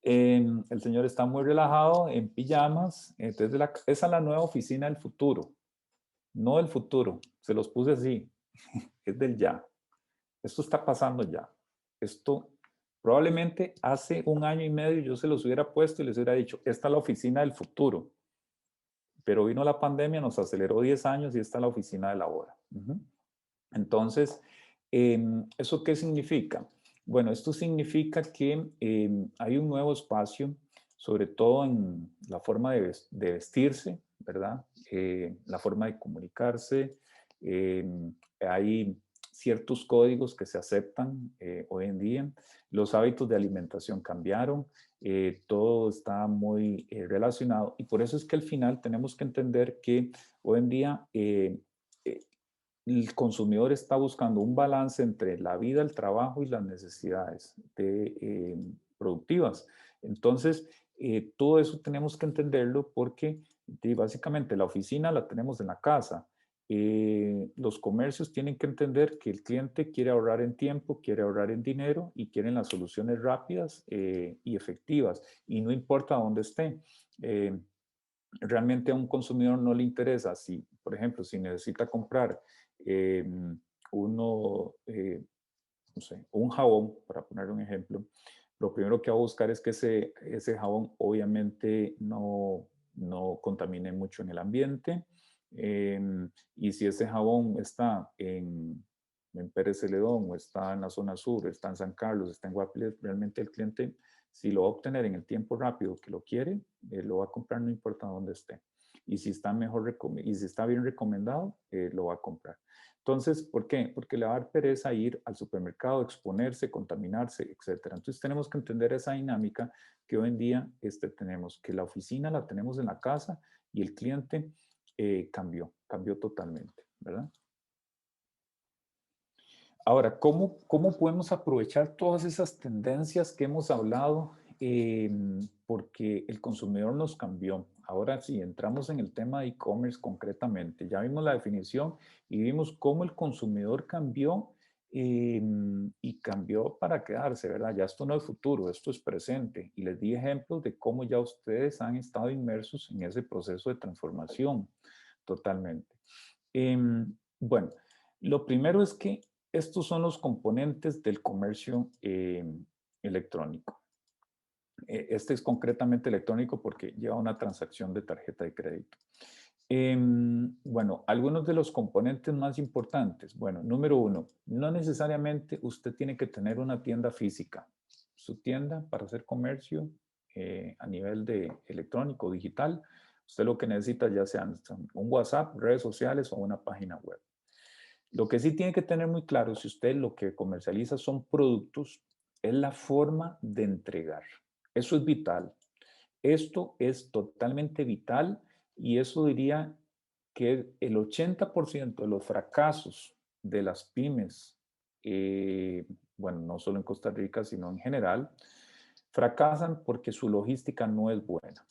El señor está muy relajado, en pijamas. Entonces, esa es la nueva oficina del futuro, no del futuro, se los puse así, es del ya. Esto está pasando ya. Esto probablemente hace 1 año y medio yo se los hubiera puesto y les hubiera dicho, esta es la oficina del futuro. Pero vino la pandemia, nos aceleró 10 años y esta es la oficina de la hora. Entonces, ¿eso qué significa? Bueno, esto significa que hay un nuevo espacio, sobre todo en la forma de vestirse, ¿verdad? La forma de comunicarse. Hay ciertos códigos que se aceptan hoy en día. Los hábitos de alimentación cambiaron. Todo está muy relacionado y por eso es que al final tenemos que entender que hoy en día el consumidor está buscando un balance entre la vida, el trabajo y las necesidades productivas. Entonces, todo eso tenemos que entenderlo porque básicamente la oficina la tenemos en la casa. Los comercios tienen que entender que el cliente quiere ahorrar en tiempo, quiere ahorrar en dinero y quieren las soluciones rápidas y efectivas. Y no importa dónde esté. Realmente a un consumidor no le interesa si, por ejemplo, si necesita comprar eh, uno, no sé, un jabón, para poner un ejemplo, lo primero que va a buscar es que ese jabón obviamente no contamine mucho en el ambiente. Y si ese jabón está en Pérez Celedón o está en la zona sur, está en San Carlos, está en Guapiles, realmente el cliente, si lo va a obtener en el tiempo rápido que lo quiere, lo va a comprar no importa dónde esté. Y si está y si está bien recomendado, lo va a comprar. Entonces, ¿por qué? Porque le va a dar pereza ir al supermercado, exponerse, contaminarse, etcétera. Entonces, tenemos que entender esa dinámica que hoy en día tenemos, que la oficina la tenemos en la casa y el cliente cambió totalmente, ¿verdad? Ahora, ¿cómo podemos aprovechar todas esas tendencias que hemos hablado? Porque el consumidor nos cambió. Ahora sí, entramos en el tema de e-commerce concretamente. Ya vimos la definición y vimos cómo el consumidor cambió y cambió para quedarse, ¿verdad? Ya esto no es futuro, esto es presente. Y les di ejemplos de cómo ya ustedes han estado inmersos en ese proceso de transformación totalmente. Bueno, lo primero es que estos son los componentes del comercio electrónico. Este es concretamente electrónico porque lleva una transacción de tarjeta de crédito. Bueno, algunos de los componentes más importantes. Bueno, número uno, no necesariamente usted tiene que tener una tienda física. Su tienda para hacer comercio a nivel de electrónico, digital, usted lo que necesita ya sean un WhatsApp, redes sociales o una página web. Lo que sí tiene que tener muy claro, si usted lo que comercializa son productos, es la forma de entregar. Eso es vital. Esto es totalmente vital y eso diría que el 80% de los fracasos de las pymes, bueno, no solo en Costa Rica, sino en general, fracasan porque su logística no es buena.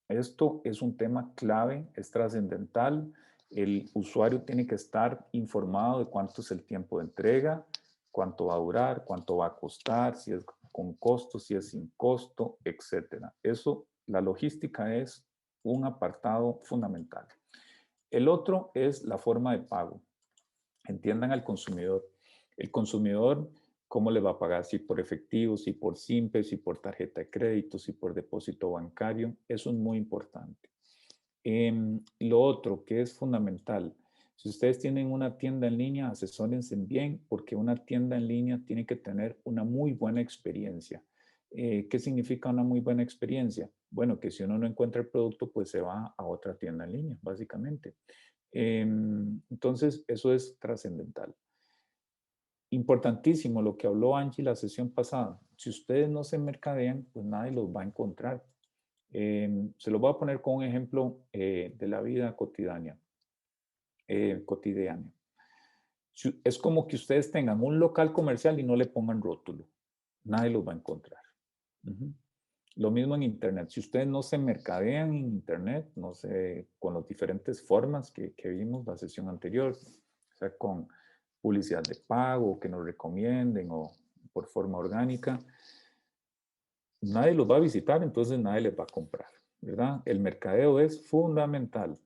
Esto es un tema clave, es trascendental. El usuario tiene que estar informado de cuánto es el tiempo de entrega, cuánto va a durar, cuánto va a costar, si es con costo, si es sin costo, etcétera. Eso, la logística es un apartado fundamental. El otro es la forma de pago. Entiendan al consumidor. El consumidor, ¿cómo le va a pagar? Si por efectivo, si por simple, si por tarjeta de crédito, si por depósito bancario. Eso es muy importante. Lo otro que es fundamental, si ustedes tienen una tienda en línea, asesórense bien porque una tienda en línea tiene que tener una muy buena experiencia. ¿Qué significa una muy buena experiencia? Bueno, que si uno no encuentra el producto, pues se va a otra tienda en línea, básicamente. Entonces, eso es trascendental. Importantísimo lo que habló Angie la sesión pasada. Si ustedes no se mercadean, pues nadie los va a encontrar. Se los voy a poner con un ejemplo de la vida cotidiana. Cotidiana. Es como que ustedes tengan un local comercial y no le pongan rótulo. Nadie los va a encontrar. Uh-huh. Lo mismo en Internet. Si ustedes no se mercadean en Internet, no sé, con las diferentes formas que vimos la sesión anterior, o sea, con publicidad de pago, que nos recomienden o por forma orgánica, nadie los va a visitar, entonces nadie les va a comprar, ¿verdad? El mercadeo es fundamental.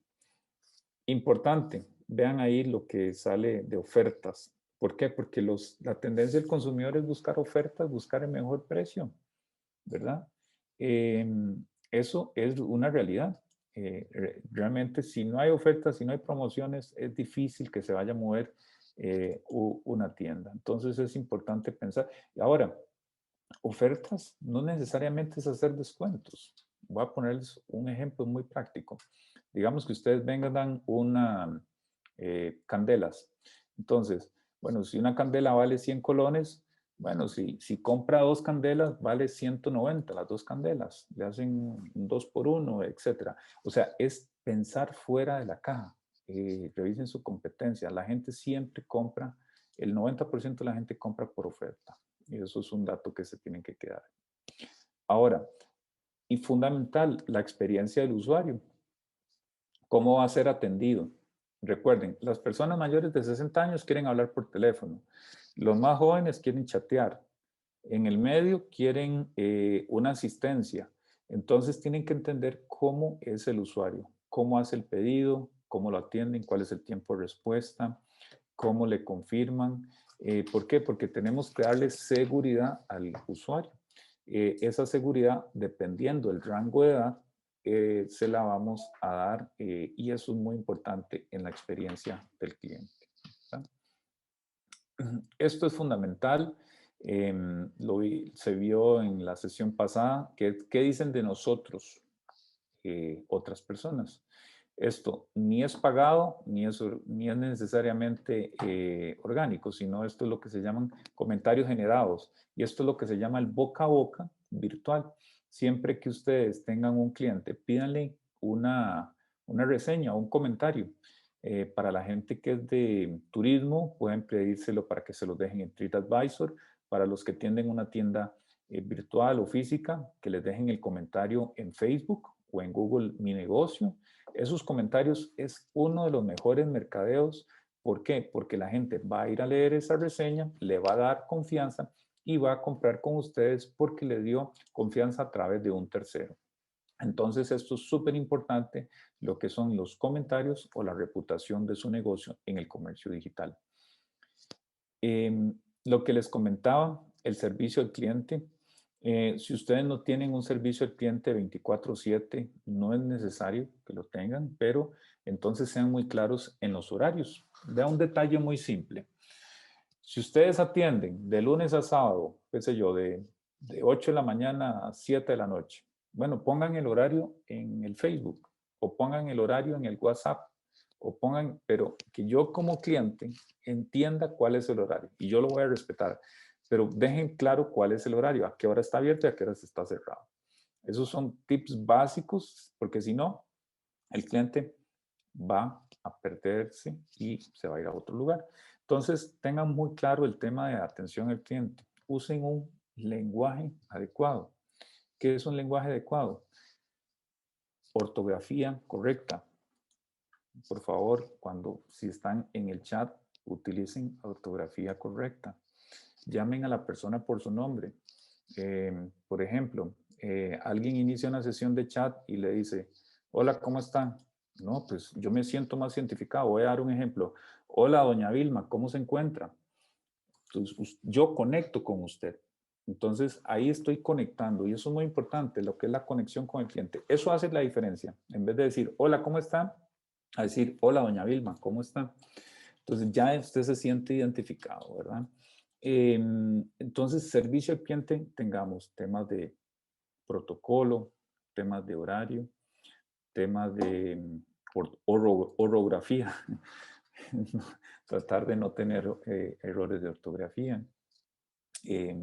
Importante, vean ahí lo que sale de ofertas. ¿Por qué? Porque la tendencia del consumidor es buscar ofertas, buscar el mejor precio, ¿verdad? Eh, Eso es una realidad. Realmente, si no hay ofertas, si no hay promociones, es difícil que se vaya a mover una tienda. Entonces es importante pensar. Y ahora, ofertas no necesariamente es hacer descuentos. Voy a ponerles un ejemplo muy práctico. Digamos que ustedes vengan una candelas. Entonces, bueno, si una candela vale 100 colones, bueno, si compra dos candelas, vale 190 las dos candelas. Le hacen un 2 por 1, etcétera. O sea, es pensar fuera de la caja. Revisen su competencia. La gente siempre compra, el 90% de la gente compra por oferta. Y eso es un dato que se tiene que quedar. Ahora, y fundamental, la experiencia del usuario. ¿Cómo va a ser atendido? Recuerden, las personas mayores de 60 años quieren hablar por teléfono. Los más jóvenes quieren chatear. En el medio quieren una asistencia. Entonces tienen que entender cómo es el usuario, cómo hace el pedido, cómo lo atienden, cuál es el tiempo de respuesta, cómo le confirman. ¿Por qué? Porque tenemos que darle seguridad al usuario. Esa seguridad, dependiendo del rango de edad, se la vamos a dar y eso es muy importante en la experiencia del cliente. ¿Verdad? Esto es fundamental. Se vio en la sesión pasada. ¿Qué dicen de nosotros otras personas? Esto ni es pagado ni es necesariamente orgánico, sino esto es lo que se llaman comentarios generados y esto es lo que se llama el boca a boca virtual. Siempre que ustedes tengan un cliente, pídanle una reseña o un comentario. Para la gente que es de turismo, pueden pedírselo para que se los dejen en TripAdvisor. Para los que tienen una tienda virtual o física, que les dejen el comentario en Facebook o en Google Mi Negocio. Esos comentarios es uno de los mejores mercadeos. ¿Por qué? Porque la gente va a ir a leer esa reseña, le va a dar confianza y va a comprar con ustedes porque le dio confianza a través de un tercero. Entonces, esto es súper importante, lo que son los comentarios o la reputación de su negocio en el comercio digital. Lo que les comentaba, el servicio al cliente. Si ustedes no tienen un servicio al cliente 24/7, no es necesario que lo tengan, pero entonces sean muy claros en los horarios. Vea un detalle muy simple. Si ustedes atienden de lunes a sábado, qué sé yo, de 8 de la mañana a 7 de la noche, bueno, pongan el horario en el Facebook o pongan el horario en el WhatsApp o pongan, pero que yo como cliente entienda cuál es el horario y yo lo voy a respetar, pero dejen claro cuál es el horario, a qué hora está abierto y a qué hora está cerrado. Esos son tips básicos, porque si no, el cliente va a perderse y se va a ir a otro lugar. Entonces, tengan muy claro el tema de atención al cliente. Usen un lenguaje adecuado. ¿Qué es un lenguaje adecuado? Ortografía correcta. Por favor, si están en el chat, utilicen ortografía correcta. Llamen a la persona por su nombre. Por ejemplo, alguien inicia una sesión de chat y le dice, hola, ¿cómo están? No, pues yo me siento más identificado. Voy a dar un ejemplo. Hola, doña Vilma, ¿cómo se encuentra? Entonces, yo conecto con usted. Entonces, ahí estoy conectando y eso es muy importante, lo que es la conexión con el cliente. Eso hace la diferencia. En vez de decir, hola, ¿cómo está? A decir, hola, doña Vilma, ¿cómo está? Entonces, ya usted se siente identificado, ¿verdad? Entonces, servicio al cliente, tengamos temas de protocolo, temas de horario, temas de orografía, tratar de no tener errores de ortografía, eh,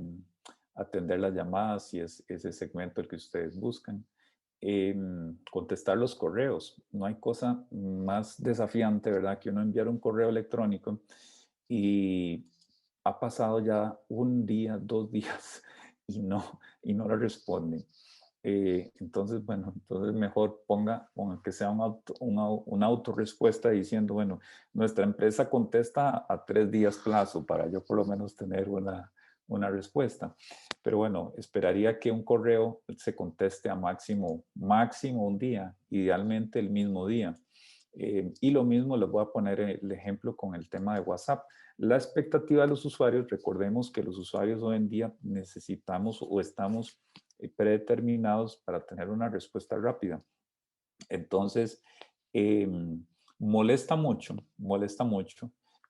atender las llamadas si es ese segmento el que ustedes buscan, contestar los correos. No hay cosa más desafiante, ¿verdad? Que uno enviar un correo electrónico y ha pasado ya un día, 2 días y no le responden. Entonces, bueno, entonces mejor ponga que sea una autorrespuesta diciendo, bueno, nuestra empresa contesta a 3 días plazo para yo por lo menos tener una respuesta. Pero bueno, esperaría que un correo se conteste a máximo un día, idealmente el mismo día. Y lo mismo les voy a poner el ejemplo con el tema de WhatsApp. La expectativa de los usuarios, recordemos que los usuarios hoy en día necesitamos o estamos predeterminados para tener una respuesta rápida. Entonces, eh, molesta mucho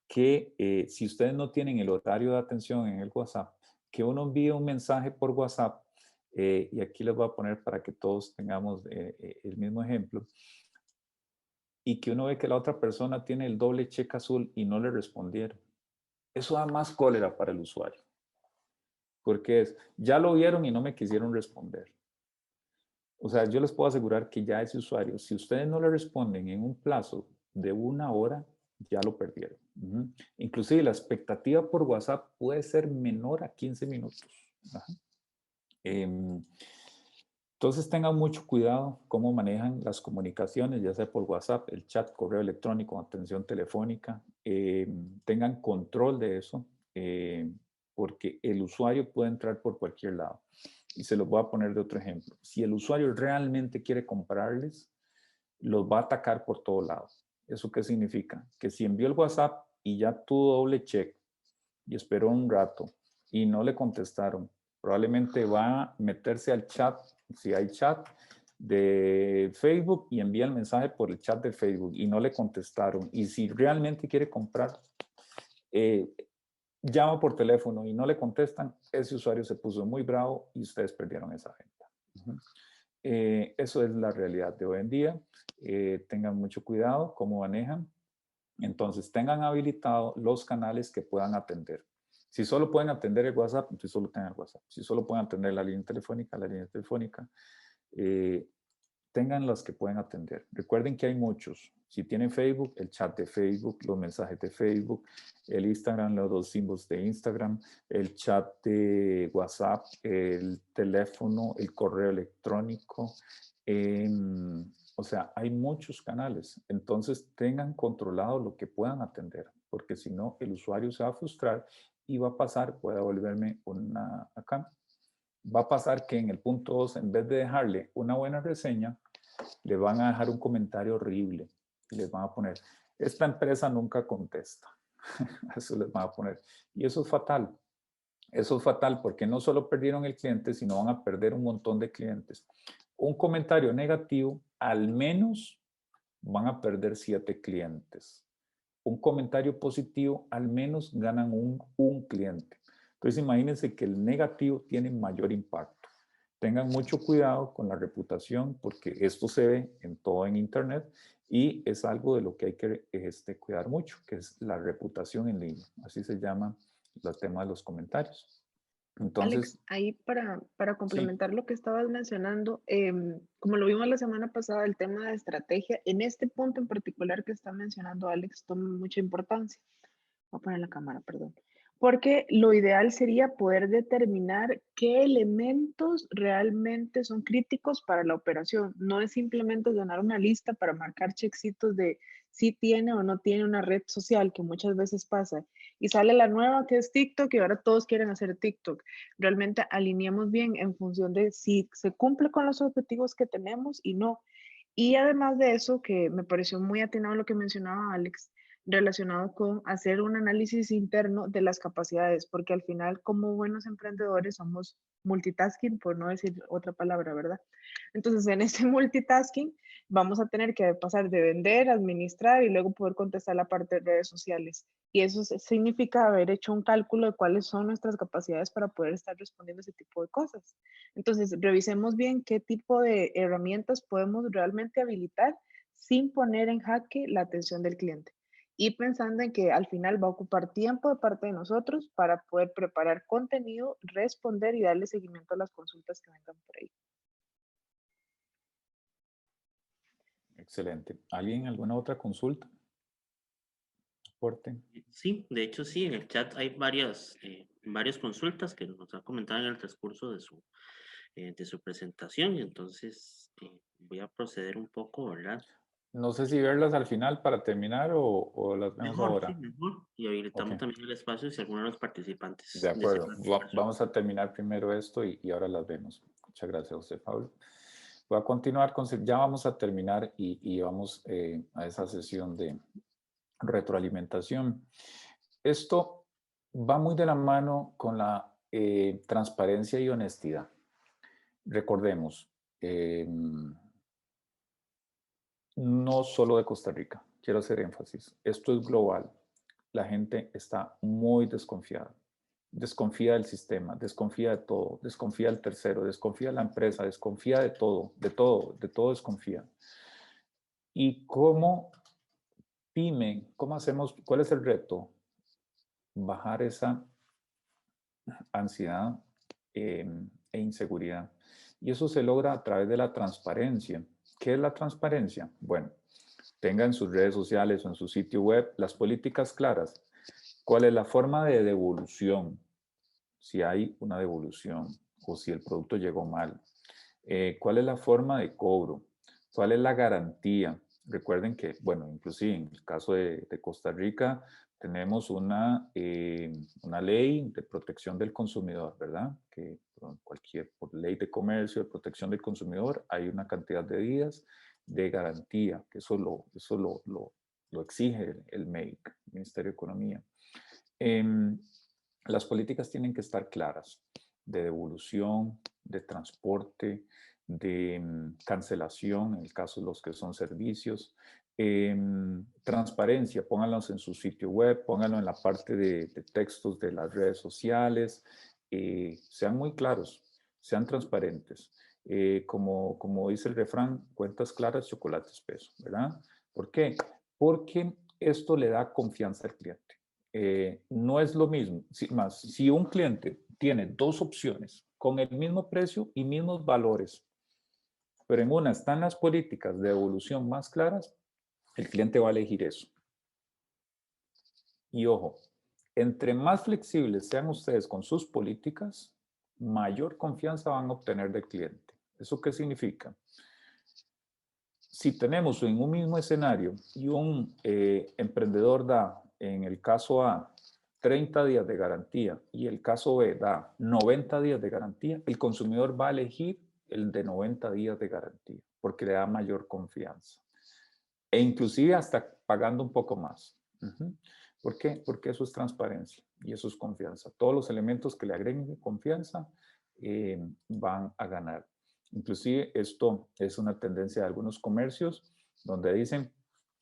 que si ustedes no tienen el horario de atención en el WhatsApp, que uno envíe un mensaje por WhatsApp, y aquí les voy a poner para que todos tengamos el mismo ejemplo, y que uno ve que la otra persona tiene el doble cheque azul y no le respondieron. Eso da más cólera para el usuario, porque ya lo vieron y no me quisieron responder. O sea, yo les puedo asegurar que ya ese usuario, si ustedes no le responden en un plazo de 1 hora, ya lo perdieron. Inclusive la expectativa por WhatsApp puede ser menor a 15 minutos. Entonces tengan mucho cuidado cómo manejan las comunicaciones, ya sea por WhatsApp, el chat, correo electrónico, atención telefónica. Tengan control de eso, porque el usuario puede entrar por cualquier lado. Y se los voy a poner de otro ejemplo. Si el usuario realmente quiere comprarles, los va a atacar por todos lados. ¿Eso qué significa? Que si envió el WhatsApp y ya tuvo doble check y esperó un rato y no le contestaron, probablemente va a meterse al chat, si hay chat de Facebook, y envía el mensaje por el chat de Facebook y no le contestaron. Y si realmente quiere comprar, eh, llama por teléfono y no le contestan, ese usuario se puso muy bravo y ustedes perdieron esa venta. Eso es la realidad de hoy en día. Tengan mucho cuidado cómo manejan. Entonces, tengan habilitados los canales que puedan atender. Si solo pueden atender el WhatsApp, entonces solo tengan el WhatsApp. Si solo pueden atender la línea telefónica, la línea telefónica. Tengan las que pueden atender. Recuerden que hay muchos. Si tienen Facebook, el chat de Facebook, los mensajes de Facebook, el Instagram, los 2 símbolos de Instagram, el chat de WhatsApp, el teléfono, el correo electrónico. O sea, hay muchos canales. Entonces, tengan controlado lo que puedan atender, porque si no, el usuario se va a frustrar y va a pasar, voy a volverme acá, va a pasar que en el punto 2, en vez de dejarle una buena reseña, le van a dejar un comentario horrible y les van a poner, esta empresa nunca contesta. Eso les van a poner. Y eso es fatal. Eso es fatal porque no solo perdieron el cliente, sino van a perder un montón de clientes. Un comentario negativo, al menos van a perder 7 clientes. Un comentario positivo, al menos ganan un cliente. Entonces imagínense que el negativo tiene mayor impacto. tengan mucho cuidado con la reputación porque esto se ve en todo en Internet y es algo de lo que hay que cuidar mucho, que es la reputación en línea. Así se llama el tema de los comentarios. Alex, Entonces, ahí para sí, complementar lo que estabas mencionando, como lo vimos la semana pasada, el tema de estrategia, en este punto en particular que está mencionando Alex, toma mucha importancia. Voy a poner la cámara, perdón. Porque lo ideal sería poder determinar qué elementos realmente son críticos para la operación. No es simplemente llenar una lista para marcar chexitos de si tiene o no tiene una red social, que muchas veces pasa. Y sale la nueva que es TikTok y ahora todos quieren hacer TikTok. Realmente alineamos bien en función de si se cumple con los objetivos que tenemos y no. Y además de eso, que me pareció muy atinado lo que mencionaba Alex, relacionado con hacer un análisis interno de las capacidades, porque al final como buenos emprendedores somos multitasking, por no decir otra palabra, ¿verdad? Entonces, en ese multitasking vamos a tener que pasar de vender, administrar y luego poder contestar la parte de redes sociales. Y eso significa haber hecho un cálculo de cuáles son nuestras capacidades para poder estar respondiendo a ese tipo de cosas. Entonces, revisemos bien qué tipo de herramientas podemos realmente habilitar sin poner en jaque la atención del cliente. Y pensando en que al final va a ocupar tiempo de parte de nosotros para poder preparar contenido, responder y darle seguimiento a las consultas que vengan por ahí. excelente. ¿Alguien alguna otra consulta? Aporte. Sí, de hecho sí, en el chat hay varias consultas que nos ha comentado en el transcurso de su presentación, y entonces voy a proceder un poco, ¿verdad? No sé si verlas al final para terminar o las vemos Mejor, sí, ahora. mejor. Y Ok, habilitamos también el espacio si alguno de los de participantes desea acuerdo. participación. Vamos a terminar primero esto y ahora las vemos. Muchas gracias, José Pablo. Voy a continuar con, ya vamos a terminar y vamos a esa sesión de retroalimentación. Esto va muy de la mano con la transparencia y honestidad. Recordemos, no solo de Costa Rica, quiero hacer énfasis, esto es global. La gente está muy desconfiada. Desconfía del sistema, desconfía de todo, desconfía del tercero, desconfía de la empresa, desconfía de todo, de todo, de todo desconfía. ¿Y cómo pyme, cómo hacemos, cuál es el reto? Bajar esa ansiedad e inseguridad. Y eso se logra a través de la transparencia. ¿Qué es la transparencia? Bueno, tenga en sus redes sociales o en su sitio web las políticas claras. ¿Cuál es la forma de devolución? Si hay una devolución o si el producto llegó mal. ¿Cuál es la forma de cobro? ¿Cuál es la garantía? Recuerden que, bueno, inclusive en el caso de Costa Rica, tenemos una ley de protección del consumidor, ¿verdad? Que por ley de comercio, de protección del consumidor, hay una cantidad de días de garantía, que lo exige el MEIC, el Ministerio de Economía. Las políticas tienen que estar claras de devolución, de transporte, de cancelación, en el caso de los que son servicios. Transparencia, pónganlos en su sitio web, pónganlo en la parte de textos de las redes sociales. Sean muy claros, sean transparentes. Como dice el refrán, cuentas claras, chocolate espeso, ¿verdad? ¿Por qué? Porque esto le da confianza al cliente. No es lo mismo, si un cliente tiene dos opciones con el mismo precio y mismos valores, pero en una están las políticas de devolución más claras, el cliente va a elegir eso. Y ojo, entre más flexibles sean ustedes con sus políticas, mayor confianza van a obtener del cliente. ¿Eso qué significa? Si tenemos en un mismo escenario y un emprendedor da, en el caso A, 30 días de garantía y el caso B da 90 días de garantía, el consumidor va a elegir el de 90 días de garantía porque le da mayor confianza e inclusive hasta pagando un poco más. ¿Por qué? Porque eso es transparencia y eso es confianza. Todos los elementos que le agreguen confianza van a ganar. Inclusive esto es una tendencia de algunos comercios donde dicen,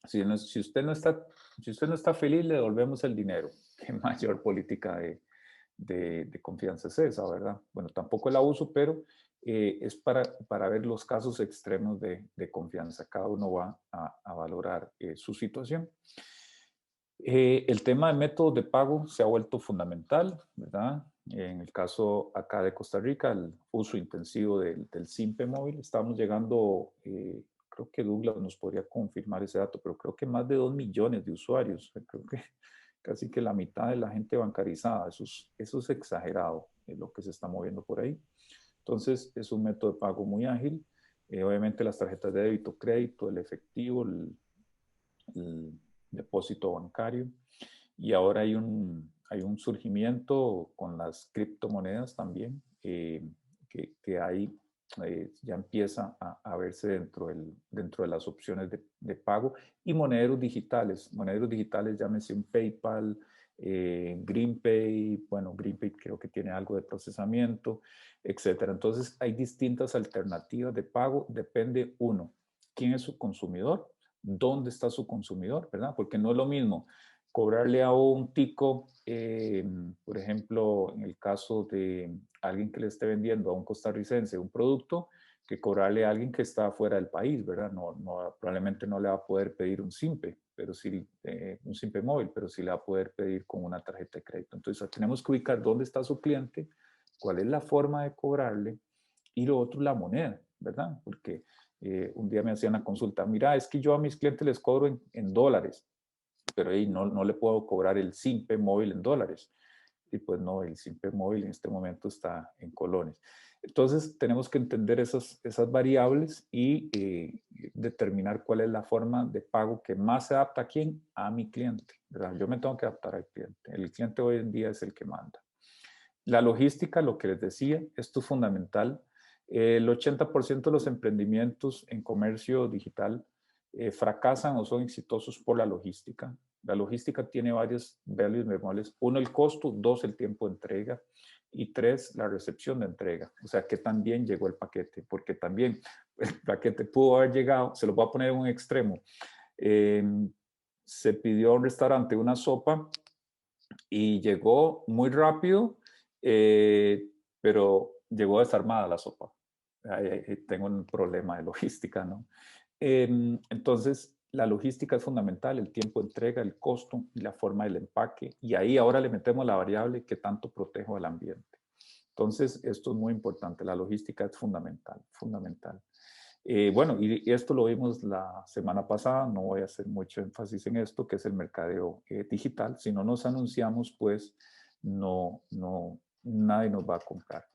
si usted no está feliz, le devolvemos el dinero. Qué mayor política de confianza es esa, ¿verdad? Bueno, tampoco el abuso, pero es para ver los casos extremos de confianza. Cada uno va a valorar su situación. El tema de métodos de pago se ha vuelto fundamental, ¿verdad? En el caso acá de Costa Rica, el uso intensivo del SIMPE móvil. Estamos llegando, creo que Douglas nos podría confirmar ese dato, pero creo que más de 2 millones de usuarios. Creo que casi que la mitad de la gente bancarizada. Eso es exagerado, lo que se está moviendo por ahí. Entonces, es un método de pago muy ágil. Obviamente las tarjetas de débito, crédito, el efectivo, el depósito bancario. Y ahora hay un surgimiento con las criptomonedas también, que ahí ya empieza a verse dentro de las opciones de pago. Y monederos digitales, llámese un PayPal, GreenPay, bueno, GreenPay creo que tiene algo de procesamiento, etcétera. Entonces hay distintas alternativas de pago, depende uno, quién es su consumidor, dónde está su consumidor, ¿verdad? Porque no es lo mismo cobrarle a un tico, por ejemplo, en el caso de alguien que le esté vendiendo a un costarricense un producto, que cobrarle a alguien que está fuera del país, ¿verdad? Probablemente no le va a poder pedir un SIMPE, pero sí, un SIMPE móvil, pero sí le va a poder pedir con una tarjeta de crédito. Entonces, tenemos que ubicar dónde está su cliente, cuál es la forma de cobrarle, y lo otro, la moneda, ¿verdad? Porque un día me hacían una consulta, mira, es que yo a mis clientes les cobro en dólares, pero ahí no le puedo cobrar el SIMPE móvil en dólares. Y pues no, el SIMPE móvil en este momento está en colones. Entonces tenemos que entender esas variables y determinar cuál es la forma de pago que más se adapta a quién, a mi cliente, ¿verdad? Yo me tengo que adaptar al cliente. El cliente hoy en día es el que manda. La logística, lo que les decía, esto es fundamental. El 80% de los emprendimientos en comercio digital fracasan o son exitosos por la logística. La logística tiene varios values memorables. Uno, el costo. Dos, el tiempo de entrega. Y tres, la recepción de entrega. O sea, que también llegó el paquete. Porque también el paquete pudo haber llegado, se lo voy a poner en un extremo. Se pidió a un restaurante una sopa y llegó muy rápido, pero llegó desarmada la sopa. Ahí tengo un problema de logística, ¿no? Entonces, la logística es fundamental, el tiempo de entrega, el costo y la forma del empaque. Y ahí ahora le metemos la variable que tanto protejo al ambiente. Entonces, esto es muy importante. La logística es fundamental, fundamental. Bueno, y esto lo vimos la semana pasada, no voy a hacer mucho énfasis en esto, que es el mercadeo digital. Si no nos anunciamos, pues nadie nos va a comprar.